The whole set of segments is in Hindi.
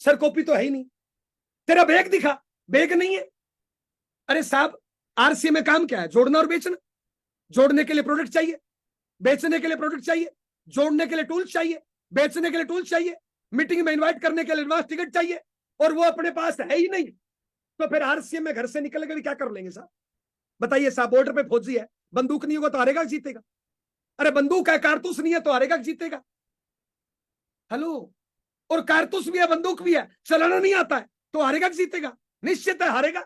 सर कॉपी तो है ही नहीं, तेरा बैग दिखा, बैग नहीं है। अरे साहब आरसीए में काम क्या है? जोड़ना और बेचना। जोड़ने के लिए प्रोडक्ट चाहिए, बेचने के लिए प्रोडक्ट चाहिए, जोड़ने के लिए टूल्स चाहिए, बेचने के लिए टूल्स चाहिए, मीटिंग में इनवाइट करने के लिए एडवांस टिकट चाहिए, और वो अपने पास है ही नहीं। तो फिर आरसीए में घर से निकल कर क्या कर लेंगे साहब? बताइए साहब, बॉर्डर पे फौजी है, बंदूक नहीं होगा तो हारेगा जीतेगा? अरे बंदूक है, कारतूस नहीं है तो हारेगा जीतेगा? हेलो, और कारतूस भी है, बंदूक भी है, चलाना नहीं आता है तो हारेगा जीतेगा? निश्चित है हारेगा।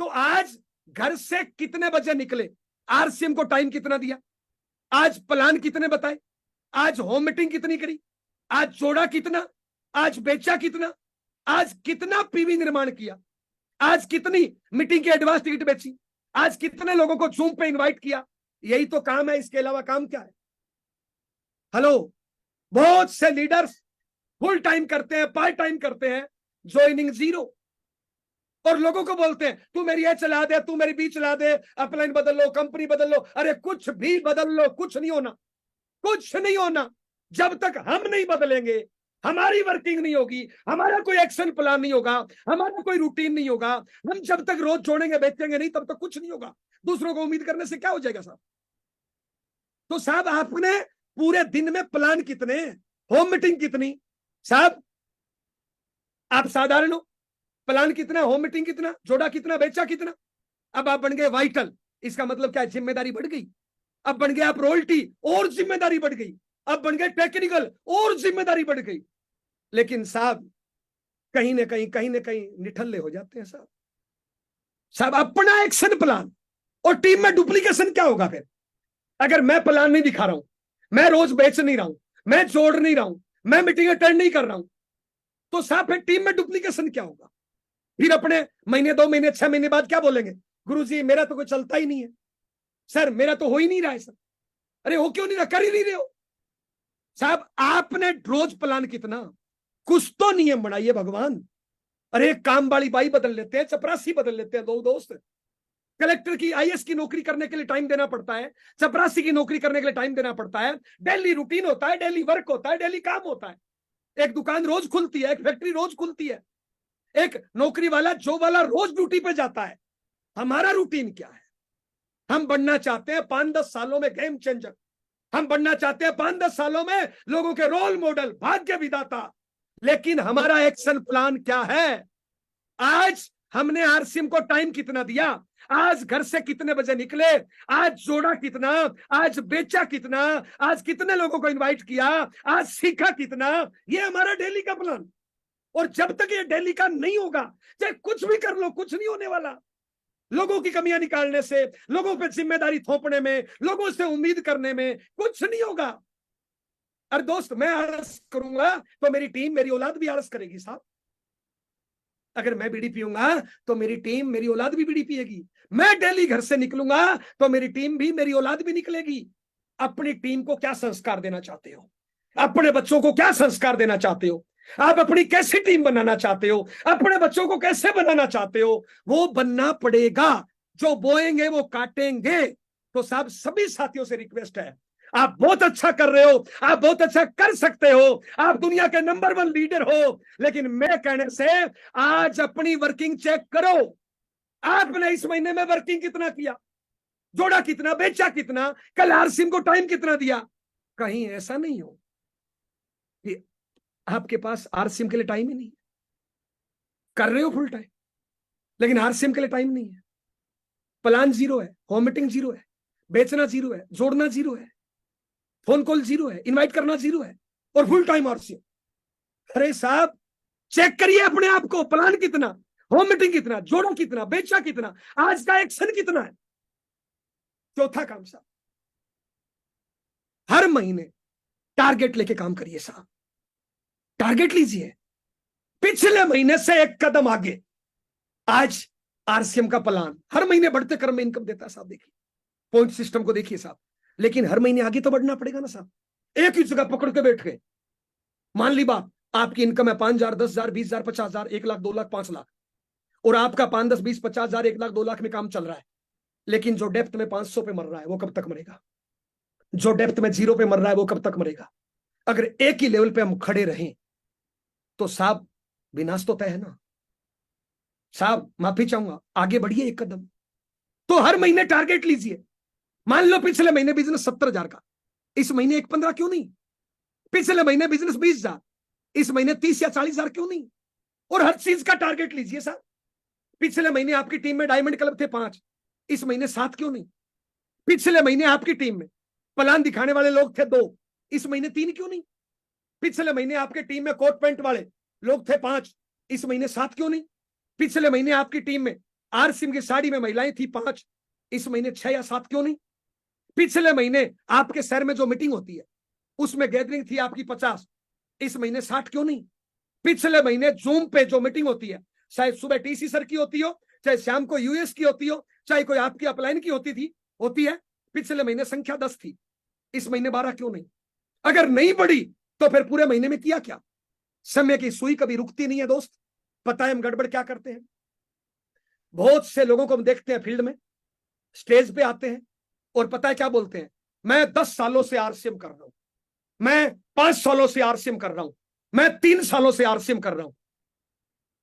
तो आज घर से कितने बजे निकले, आरसीएम को टाइम कितना दिया, आज प्लान कितने बताए, आज होम मीटिंग कितनी करी, आज जोड़ा कितना, आज बेचा कितना, आज कितना पीवी निर्माण किया, आज कितनी मीटिंग की एडवांस टिकट बेची, आज कितने लोगों को जूम पे इनवाइट किया? यही तो काम है, इसके अलावा काम क्या है? हेलो, बहुत से लीडर्स फुल टाइम करते हैं, पार्ट टाइम करते हैं, ज्वाइनिंग जीरो, और लोगों को बोलते हैं तू मेरी ये चला दे, तू मेरी बी चला दे, अपलाइन बदल लो, कंपनी बदल लो। अरे कुछ भी बदल लो, कुछ नहीं होना, कुछ नहीं होना। जब तक हम नहीं बदलेंगे, हमारी वर्किंग नहीं होगी, हमारा कोई एक्शन प्लान नहीं होगा, हमारा कोई रूटीन नहीं होगा, हम जब तक रोज जोड़ेंगे बेचेंगे नहीं, तब तक कुछ नहीं होगा। दूसरों को उम्मीद करने से क्या हो जाएगा साहब? तो साहब आपने पूरे दिन में प्लान कितने, होम मीटिंग कितनी? साहब आप साधारण हो, प्लान कितना, होम मीटिंग कितना, जोड़ा कितना, बेचा कितना? अब आप बन गए वाइटल, इसका मतलब क्या है? जिम्मेदारी बढ़ गई। अब बन गए आप रॉयल्टी, और जिम्मेदारी बढ़ गई। अब बन गए टेक्निकल, और जिम्मेदारी बढ़ गई। लेकिन साहब कहीं ना कहीं निठल्ले हो जाते हैं साहब। साहब अपना एक्शन प्लान और टीम में डुप्लीकेशन क्या होगा फिर? अगर मैं प्लान नहीं दिखा रहा हूं, मैं रोज बेच नहीं रहा हूं, मैं जोड़ नहीं रहा हूं, मैं मीटिंग अटेंड नहीं कर रहा हूं, तो साहब फिर टीम में डुप्लीकेशन क्या होगा? फिर अपने महीने, 2 महीने, 6 महीने बाद क्या बोलेंगे? गुरुजी मेरा तो कोई चलता ही नहीं है, सर मेरा तो हो ही नहीं रहा है सर। अरे हो क्यों नहीं रहा? कर ही नहीं रहे हो साहब। आपने रोज प्लान कितना? कुछ तो नियम बनाइए भगवान। अरे काम वाली बाई बदल लेते हैं, चपरासी बदल लेते हैं, दो दोस्त। कलेक्टर की, आईएएस की नौकरी करने के लिए टाइम देना पड़ता है, चपरासी की नौकरी करने के लिए टाइम देना पड़ता है। डेली रूटीन होता है, डेली वर्क होता है, डेली काम होता है। एक दुकान रोज खुलती है, एक फैक्ट्री रोज खुलती है, एक नौकरी वाला, जॉब वाला रोज ड्यूटी पे जाता है। हमारा रूटीन क्या है? हम बनना चाहते हैं 5-10 सालों में गेम चेंजर, हम बनना चाहते हैं 5-10 सालों में लोगों के रोल मॉडल, भाग्य विधाता। लेकिन हमारा एक्शन प्लान क्या है? आज हमने आरसीएम को टाइम कितना दिया, आज घर से कितने बजे निकले, आज जोड़ा कितना, आज बेचा कितना, आज कितने लोगों को इनवाइट किया, आज सीखा कितना? ये हमारा डेली का प्लान। और जब तक ये डेली का नहीं होगा, चाहे कुछ भी कर लो, कुछ नहीं होने वाला। लोगों की कमियां निकालने से, लोगों पे जिम्मेदारी थोपने में, लोगों से उम्मीद करने में कुछ नहीं होगा। अरे दोस्त, मैं आलस करूंगा तो मेरी टीम, मेरी औलाद भी आलस करेगी साहब। अगर मैं बीड़ी पीऊंगा तो मेरी टीम, मेरी औलाद भी बीड़ी पिएगी। मैं डेली घर से निकलूंगा तो मेरी टीम भी, मेरी औलाद भी निकलेगी। अपनी टीम को क्या संस्कार देना चाहते हो? अपने बच्चों को क्या संस्कार देना चाहते हो? आप अपनी कैसी टीम बनाना चाहते हो? अपने बच्चों को कैसे बनाना चाहते हो? वो बनना पड़ेगा। जो बोएंगे वो काटेंगे। तो साहब सभी साथियों से रिक्वेस्ट है, आप बहुत अच्छा कर रहे हो, आप बहुत अच्छा कर सकते हो, आप दुनिया के नंबर 1 लीडर हो, लेकिन मेरे कहने से आज अपनी वर्किंग चेक करो। आपने इस महीने में वर्किंग कितना किया, जोड़ा कितना, बेचा कितना, कल आरसीएम को टाइम कितना दिया? कहीं ऐसा नहीं हो कि आपके पास आरसीएम के लिए टाइम ही नहीं है। कर रहे हो फुल टाइम, लेकिन आरसीएम के लिए टाइम नहीं है। प्लान जीरो है, होम मीटिंग जीरो है, बेचना जीरो है, जोड़ना जीरो है, फोन कॉल जीरो है, इनवाइट करना जीरो है, और फुल टाइम आरसीएम। अरे साहब चेक करिए अपने आप को, प्लान कितना, होम मीटिंग कितना, जोड़ा कितना, बेचा कितना, आज का एक्शन कितना है? चौथा काम साहब, हर महीने टारगेट लेके काम करिए साहब। टारगेट लीजिए, पिछले महीने से एक कदम आगे। आज आरसीएम का प्लान हर महीने बढ़ते क्रम में इनकम देता है साहब। देखिए पॉइंट सिस्टम को देखिए साहब, लेकिन हर महीने आगे तो बढ़ना पड़ेगा ना साहब। एक ही जगह पकड़ के बैठ गए। मान ली बात, आपकी इनकम है 5,000, 10,000, 20,000, 50,000, 1,00,000, 2,00,000, 5,00,000, और आपका 5, 10, 20, 50,000, 1,00,000, 2,00,000 में काम चल रहा है। लेकिन जो डेप्थ में 500 पे मर रहा है वो कब तक मरेगा? जो डेप्थ में 0 पे मर रहा है वो कब तक मरेगा? अगर एक ही लेवल पे हम खड़े रहें तो साहब विनाश तो तय है ना साहब। माफी चाहूंगा, आगे बढ़िए एक कदम। तो हर महीने टारगेट लीजिए। मान लो पिछले महीने बिजनेस 70,000 का, इस महीने 1,15 क्यों नहीं? पिछले महीने बिजनेस 20,000, इस महीने 30 या 40,000 क्यों नहीं? और हर चीज का टारगेट लीजिए साहब। पिछले महीने आपकी टीम में डायमंड क्लब थे 5, इस महीने 7 क्यों नहीं? पिछले महीने आपकी टीम में प्लान दिखाने वाले लोग थे 2, इस महीने 3 क्यों नहीं? पिछले महीने आपकी टीम में कोट पैंट वाले लोग थे 5, इस महीने 7 क्यों नहीं? पिछले महीने आपकी टीम में आरसीएम की साड़ी में महिलाएं थी 5, इस महीने 6 या 7 क्यों नहीं? पिछले महीने आपके शहर में जो मीटिंग होती है उसमें गैदरिंग थी आपकी 50, इस महीने 60 क्यों नहीं? पिछले महीने जूम पे जो मीटिंग होती है, चाहे सुबह टीसी सर की होती हो, चाहे शाम को यूएस की होती हो, चाहे कोई आपकी अपलाइन की होती है, पिछले महीने संख्या 10 थी, इस महीने 12 क्यों नहीं? अगर नहीं बढ़ी तो फिर पूरे महीने में किया क्या? समय की सुई कभी रुकती नहीं है दोस्त। पता है हम गड़बड़ क्या करते हैं? बहुत से लोगों को हम देखते हैं फील्ड में, स्टेज पे आते हैं और पता है क्या बोलते हैं? मैं 10 सालों से आरसीएम कर रहा हूं, मैं 5 सालों से आरसीएम कर रहा हूं, मैं 3 सालों से आरसीएम कर रहा हूं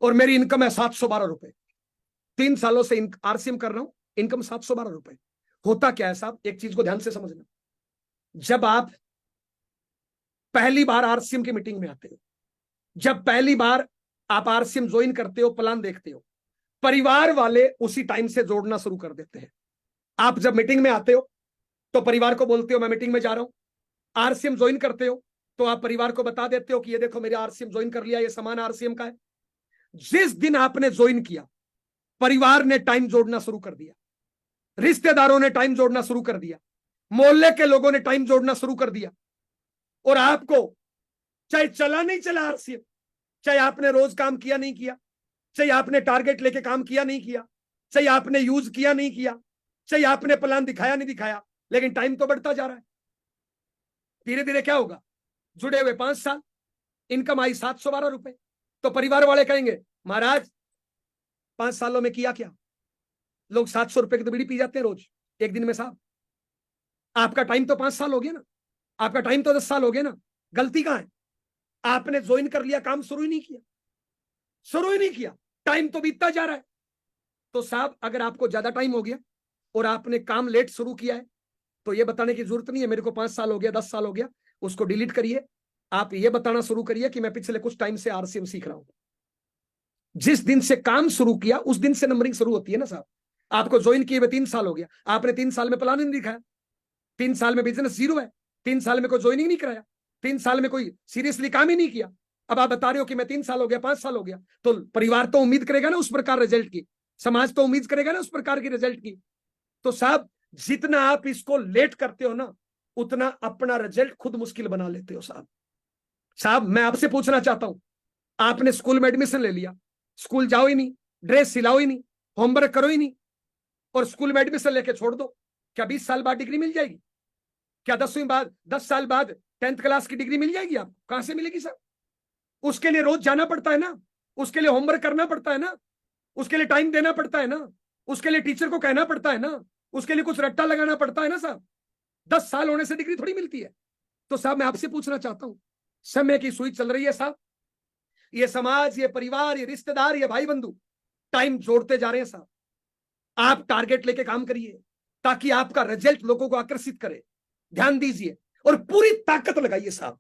और मेरी इनकम है 712 रुपए। 3 सालों से आरसीएम कर रहा हूं, इनकम 712 रुपए। होता क्या है साहब, एक चीज को ध्यान से समझना। जब आप पहली बार आरसीएम की मीटिंग में आते हो, जब पहली बार आप आरसीएम ज्वाइन करते हो, प्लान देखते हो, परिवार वाले उसी टाइम से जोड़ना शुरू कर देते हैं। आप जब मीटिंग में आते हो तो परिवार को बोलते हो मैं मीटिंग में जा रहा हूं। आरसीएम ज्वाइन करते हो तो आप परिवार को बता देते हो कि ये देखो मेरे आरसीएम ज्वाइन कर लिया, ये सामान आरसीएम का है। जिस दिन आपने ज्वाइन किया, परिवार ने टाइम जोड़ना शुरू कर दिया, रिश्तेदारों ने टाइम जोड़ना शुरू कर दिया, मोहल्ले के लोगों ने टाइम जोड़ना शुरू कर दिया। और आपको चाहे चला नहीं चला आरसीएम, चाहे आपने रोज काम किया नहीं किया, चाहे आपने टारगेट लेके काम किया नहीं किया, चाहे आपने यूज किया नहीं किया, चाहे आपने प्लान दिखाया नहीं दिखाया, लेकिन टाइम तो बढ़ता जा रहा है। धीरे धीरे क्या होगा? जुड़े हुए 5 साल, इनकम आई 712 रुपए। तो परिवार वाले कहेंगे महाराज 5 सालों में किया क्या? लोग 700 रुपए की तो बीड़ी पी जाते हैं रोज एक दिन में साहब। आपका टाइम तो 5 साल हो गया ना, आपका टाइम तो 10 साल हो गया ना। गलती कहां है? आपने ज्वाइन कर लिया, काम शुरू ही नहीं किया, शुरू ही नहीं किया, टाइम तो बीतता जा रहा है। तो साहब अगर आपको ज्यादा टाइम हो गया और आपने काम लेट शुरू किया है तो ये बताने की जरूरत नहीं है मेरे को 5 साल हो गया, 10 साल हो गया, उसको डिलीट करिए। आप ये बताना शुरू करिए कि मैं पिछले कुछ टाइम से आरसीएम सीख रहा हूं। जिस दिन से काम शुरू किया उस दिन से नंबरिंग शुरू होती है ना साहब। आपको ज्वाइन किए हुए 3 साल हो गया, आपने 3 साल में प्लान नहीं दिखाया, 3 साल में बिजनेस जीरो है, 3 साल में कोई ज्वाइनिंग नहीं कराया, 3 साल में कोई सीरियसली काम ही नहीं किया। अब आप बता रहे हो कि मैं 3 साल हो गया, 5 साल हो गया, तो परिवार तो उम्मीद करेगा ना उस प्रकार रिजल्ट की, समाज तो उम्मीद करेगा ना उस प्रकार की रिजल्ट की। तो साहब जितना आप इसको लेट करते हो ना, उतना अपना रिजल्ट खुद मुश्किल बना लेते हो साहब। साहब मैं आपसे पूछना चाहता हूं, आपने स्कूल में एडमिशन ले लिया, स्कूल जाओ ही नहीं, ड्रेस सिलाओ ही नहीं, होमवर्क करो ही नहीं, और स्कूल में एडमिशन लेके छोड़ दो, क्या 20 साल बाद डिग्री मिल जाएगी? क्या 10 साल बाद 10th क्लास की डिग्री मिल जाएगी? आपको कहां से मिलेगी साहब? उसके लिए रोज जाना पड़ता है ना, उसके लिए होमवर्क करना पड़ता है ना, उसके लिए टाइम देना पड़ता है ना, उसके लिए टीचर को कहना पड़ता है ना, उसके लिए कुछ रट्टा लगाना पड़ता है ना साहब। 10 साल होने से डिग्री थोड़ी मिलती है। तो साहब मैं आपसे पूछना चाहता हूं, समय की सुई चल रही है साहब, ये समाज, ये परिवार, ये रिश्तेदार, ये भाई बंधु टाइम जोड़ते जा रहे हैं साहब। आप टारगेट लेके काम करिए ताकि आपका रिजल्ट लोगों को आकर्षित करे। ध्यान दीजिए और पूरी ताकत लगाइए साहब।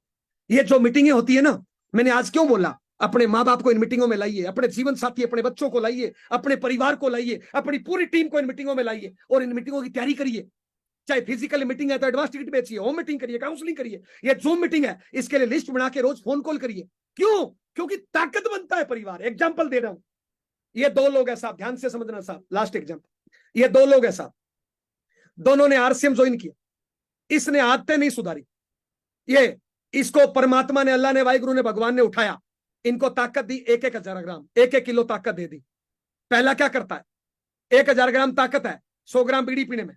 ये जो मीटिंगें होती है ना, मैंने आज क्यों बोला, अपने माँ बाप को इन मीटिंगों में लाइए, अपने जीवन साथी, अपने बच्चों को लाइए, अपने परिवार को लाइए, अपनी पूरी टीम को इन मीटिंगों में लाइए और इन मीटिंगों की तैयारी करिए। चाहे फिजिकल मीटिंग है तो एडवांस टिकट बेचिए, होम मीटिंग करिए, काउंसलिंग करिए, ये जूम मीटिंग है इसके लिए लिस्ट बना के रोज फोन कॉल करिए। क्यों? क्योंकि ताकत बनता है परिवार। एग्जाम्पल दे रहा हूं, ये 2 लोग है साहब, ध्यान से समझना साहब, लास्ट एग्जाम्पल। ये 2 लोग है साहब, दोनों ने आरसीएम ज्वाइन किया, इसने आदतें नहीं सुधारी, ये इसको परमात्मा ने, अल्लाह ने, वाहिगुरु ने, भगवान ने उठाया, इनको ताकत दी 1,000 ग्राम, 1 किलो ताकत दे दी। पहला क्या करता है? 1,000 ग्राम ताकत है, 100 ग्राम बीड़ी पीने में,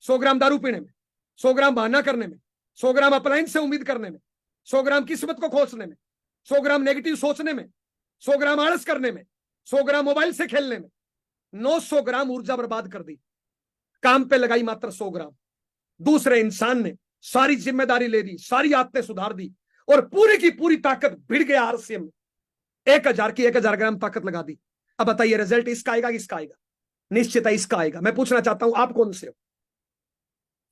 100 ग्राम दारू पीने में, 100 ग्राम बहाना करने में, 100 ग्राम अप्लायंस से उम्मीद करने में, 100 ग्राम किस्मत को खोजने में, 100 ग्राम नेगेटिव सोचने में, 100 ग्राम आलस करने में, 100 ग्राम मोबाइल से खेलने में, 900 ग्राम ऊर्जा बर्बाद कर दी। काम पे लगाई मात्र 100 ग्राम। दूसरे इंसान ने सारी जिम्मेदारी ले दी, सारी आदतें सुधार दी और पूरी की पूरी ताकत भिड़ गया आरसीएम में। 1000 की 1000 ग्राम ताकत लगा दी। अब बताइए रिजल्ट इसका आएगा कि इसका आएगा? निश्चित है इसका आएगा। मैं पूछना चाहता हूं आप कौन से हो?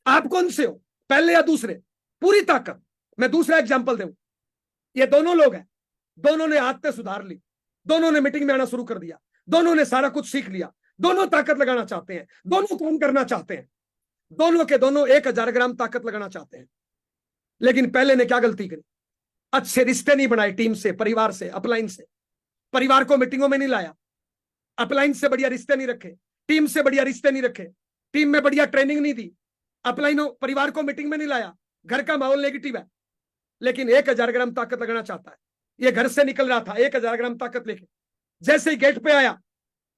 आप कौन से हो, पहले या दूसरे? पूरी ताकत। मैं दूसरा एग्जांपल दूं, ये दोनों लोग हैं, दोनों ने आदतें सुधार ली, दोनों ने मीटिंग में आना शुरू कर दिया, दोनों ने सारा कुछ सीख लिया, दोनों ताकत लगाना चाहते हैं, दोनों काम करना चाहते हैं, दोनों के दोनों 1000 ग्राम ताकत लगाना चाहते हैं। लेकिन पहले ने क्या गलती करी? अच्छे रिश्ते नहीं बनाए टीम से, परिवार से, अपलाइन से। परिवार को मीटिंगों में नहीं लाया, अपलाइन से बढ़िया रिश्ते नहीं रखे, टीम से बढ़िया रिश्ते नहीं रखे, टीम में बढ़िया ट्रेनिंग नहीं दी, अपलाइनों परिवार को मीटिंग में नहीं लाया, घर का माहौल नेगेटिव है। लेकिन 1000 ग्राम ताकत लगाना चाहता है। ये घर से निकल रहा था 1000 ग्राम ताकत लेके, जैसे ही गेट पे आया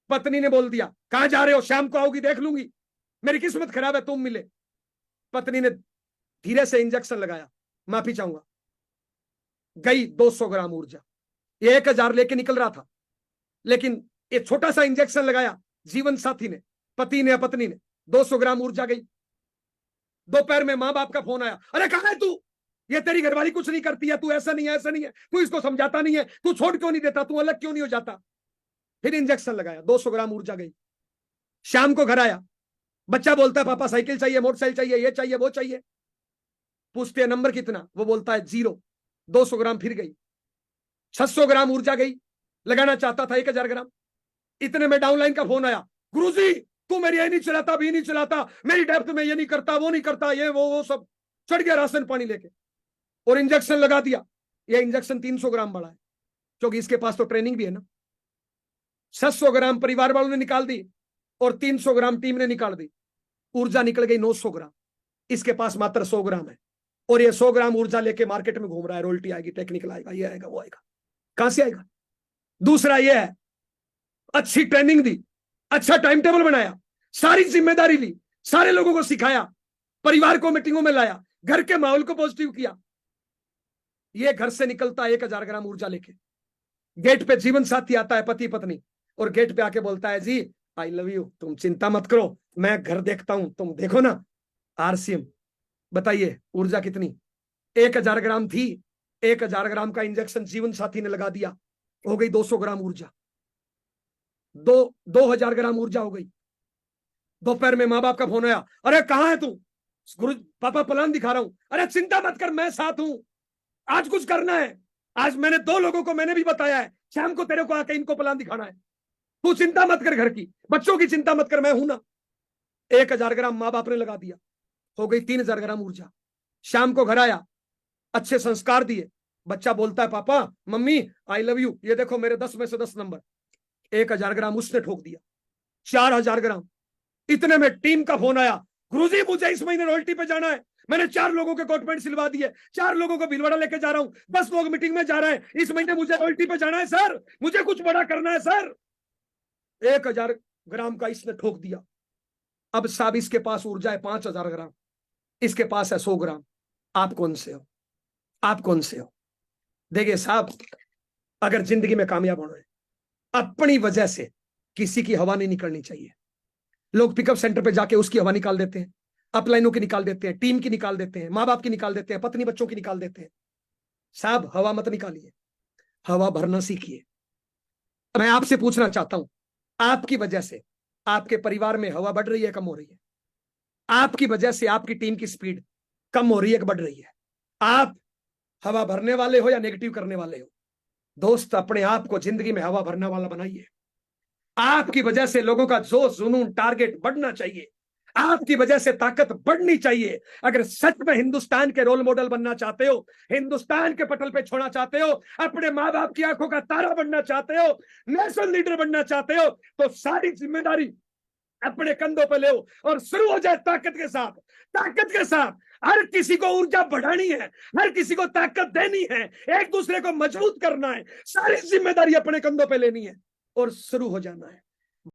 पत्नी ने बोल दिया, कहां जा रहे हो? शाम को आओगी देख लूंगी, मेरी किस्मत खराब है, तुम मिले। पत्नी ने धीरे से इंजेक्शन लगाया, माफी चाहूंगा, गई 200 ग्राम ऊर्जा। ये 1000 लेके निकल रहा था, लेकिन ये छोटा सा इंजेक्शन लगाया जीवन साथी ने, पति ने या पत्नी ने, 200 ग्राम ऊर्जा गई। दोपहर में मां बाप का फोन आया, अरे कहां है तू? ये तेरी घरवाली कुछ नहीं करती है, तू ऐसा नहीं है, ऐसा नहीं है, तू इसको समझाता नहीं है, तू छोड़ क्यों नहीं देता, तू अलग क्यों नहीं हो जाता? फिर इंजेक्शन लगाया, 200 ग्राम ऊर्जा गई। शाम को घर आया, बच्चा बोलता है पापा साइकिल चाहिए, मोटरसाइकिल चाहिए, ये चाहिए, वो चाहिए। पूछते हैं नंबर कितना, वो बोलता है 0। 200 ग्राम फिर गई, 600 ग्राम ऊर्जा गई। लगाना चाहता था 1000 ग्राम। इतने में डाउनलाइन का फोन आया, गुरुजी तू मेरी ये नहीं चलाता, भी नहीं चलाता, मेरी डेप्थ में ये नहीं करता, वो नहीं करता, ये वो सब। चढ़ गया राशन पानी लेके और इंजेक्शन लगा दिया। ये इंजेक्शन 300 ग्राम बढ़ा है, क्योंकि इसके पास तो ट्रेनिंग भी है ना। 600 ग्राम परिवार वालों ने निकाल दी और 300 ग्राम टीम ने निकाल दी। ऊर्जा निकल गई 900 ग्राम। इसके पास मात्र 100 ग्राम है, और ये 100 ग्राम ऊर्जा लेके मार्केट में घूम रहा है। रोल्टी आएगी, टेक्निकल आएगा, ये आएगा, वो आएगा, कहां से आएगा? दूसरा ये है, अच्छी ट्रेनिंग दी, अच्छा टाइम टेबल बनाया, सारी जिम्मेदारी ली, सारे लोगों को सिखाया, परिवार को मीटिंगों में लाया, घर के माहौल को पॉजिटिव किया। ये घर से निकलता है 1000 ग्राम ऊर्जा लेके, गेट पे जीवन साथी आता है, पति पत्नी, और गेट पे आके बोलता है, जी आई लव यू, तुम चिंता मत करो, मैं घर देखता हूं, तुम देखो ना। आरसीएम। बताइए ऊर्जा कितनी? 1000 ग्राम थी, 1000 ग्राम का इंजेक्शन जीवन साथी ने लगा दिया, हो गई 200 ग्राम ऊर्जा। 2000 ग्राम ऊर्जा हो गई। दोपहर में माँ बाप का फोन आया, अरे कहां है तू? गुरु पापा प्लान दिखा रहा हूं। अरे चिंता मत कर, मैं साथ हूं, आज कुछ करना है। आज मैंने 2 लोगों को मैंने भी बताया है, शाम को तेरे को आके इनको प्लान दिखाना है। तू चिंता मत कर, घर की बच्चों की चिंता मत कर, मैं हूं ना। 1000 ग्राम माँ बाप ने लगा दिया, हो गई 3000 ग्राम ऊर्जा। शाम को घर आया, अच्छे संस्कार दिए, बच्चा बोलता है, papa mummy I love you, ये देखो मेरे 10 में से 10 नंबर। 1000 ग्राम उसने ठोक दिया, 4000 ग्राम। इतने में टीम का फोन आया, गुरुजी मुझे इस महीने रॉयल्टी पे जाना है, मैंने 4 लोगों के कोट पैंट सिलवा दिए, 4 लोगों को भीलवाड़ा लेके जा रहा हूं, 10 लोग मीटिंग में जा रहे हैं, इस महीने मुझे रॉयल्टी पे जाना है सर, मुझे कुछ बड़ा करना है सर। 1000 ग्राम का इसने ठोक दिया। अब साहब इसके पास ऊर्जा है 5000 ग्राम, इसके पास है 100 ग्राम। आप कौन से हो? आप कौन से हो? देखिए साहब, अगर जिंदगी में कामयाब होना है, अपनी वजह से किसी की हवा नहीं निकलनी चाहिए। लोग पिकअप सेंटर पे जाके उसकी हवा निकाल देते हैं, अपलाइनों की निकाल देते हैं, टीम की निकाल देते हैं, माँ बाप की निकाल देते हैं, पत्नी बच्चों की निकाल देते हैं। साहब हवा मत निकालिए, हवा भरना सीखिए। मैं आपसे पूछना चाहता हूं, आपकी वजह से आपके परिवार में हवा बढ़ रही है, कम हो रही है? आपकी वजह से आपकी टीम की स्पीड कम हो रही है कि बढ़ रही है? आप हवा भरने वाले हो या नेगेटिव करने वाले हो? दोस्त अपने आप को जिंदगी में हवा भरने वाला बनाइए। आपकी वजह से लोगों का जोश जुनून टारगेट बढ़ना चाहिए, आपकी वजह से ताकत बढ़नी चाहिए। अगर सच में हिंदुस्तान के रोल मॉडल बनना चाहते हो, हिंदुस्तान के पटल पे छोड़ना चाहते हो, अपने माँ बाप की आंखों का तारा बनना चाहते हो, नेशनल लीडर बनना चाहते हो, तो सारी जिम्मेदारी अपने कंधों पे ले और शुरू हो जाए ताकत के साथ। ताकत के साथ हर किसी को ऊर्जा बढ़ानी है, हर किसी को ताकत देनी है, एक दूसरे को मजबूत करना है, सारी जिम्मेदारी अपने कंधों पे लेनी है और शुरू हो जाना है।